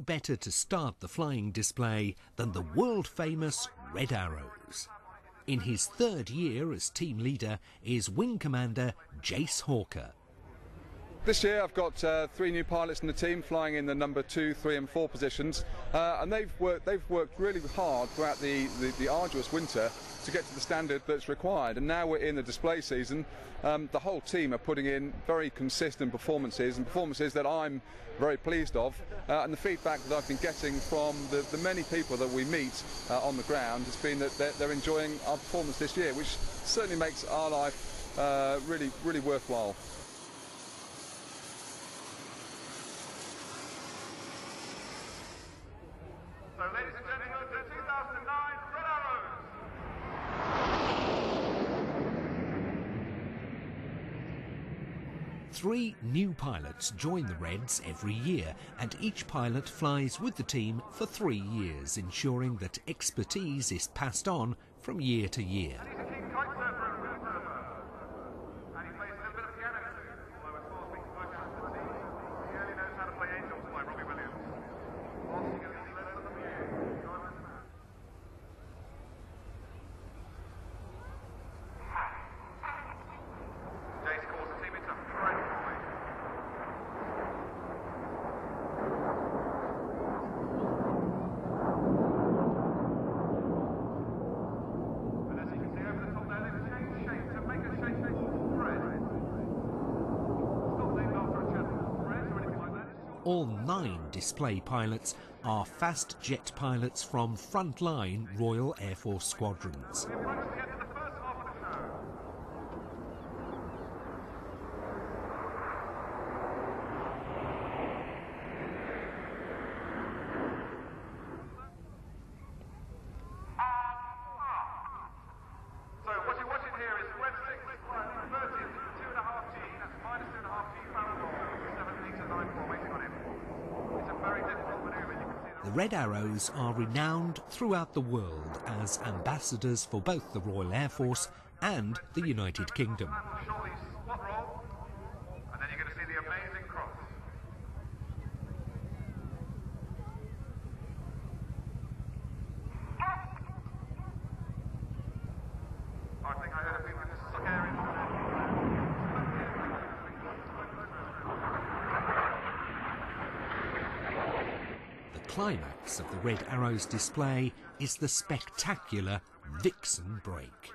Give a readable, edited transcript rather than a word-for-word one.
better to start the flying display than the world-famous Red Arrows. In his third year as team leader is Wing Commander Jace Hawker. This year I've got 3 new pilots in the team flying in the number 2, 3 and 4 positions, and they've worked really hard throughout the arduous winter to get to the standard that's required, and now we're in the display season. The whole team are putting in very consistent performances, and performances that I'm very pleased of, and the feedback that I've been getting from the many people that we meet on the ground has been that they're enjoying our performance this year, which certainly makes our life really worthwhile. So, ladies and gentlemen, the 2009 Red Arrows. 3 new pilots join the Reds every year, and each pilot flies with the team for 3 years, ensuring that expertise is passed on from year to year. He's a keen kite surfer and wind surfer. And he plays a little bit of piano too, although of course we can work out the team. He only knows how to play Angels by Robbie Williams. Whilst he gets his lessons from you. Jace calls the team into Fred Boy. And as you can see over the top there, they've changed shape to make a shape called Fred. It's not named after a chap called Fred or anything like that. It's short. All 9 display pilots are fast jet pilots from frontline Royal Air Force squadrons. We're approaching the end of the first half of the show. So what you're watching here is Web 6 inverted 2.5G, that's minus 2.5G parallel, 7 meter 9.4 waiting on him. It's a very difficult manoeuvre, you can see The Red Arrows are renowned throughout the world as ambassadors for both the Royal Air Force and the United Kingdom. shortly spot roll, and then you're going to see the amazing cross. I think I heard a bit of a suck air in. The climax of the Red Arrows display is the spectacular Vixen break.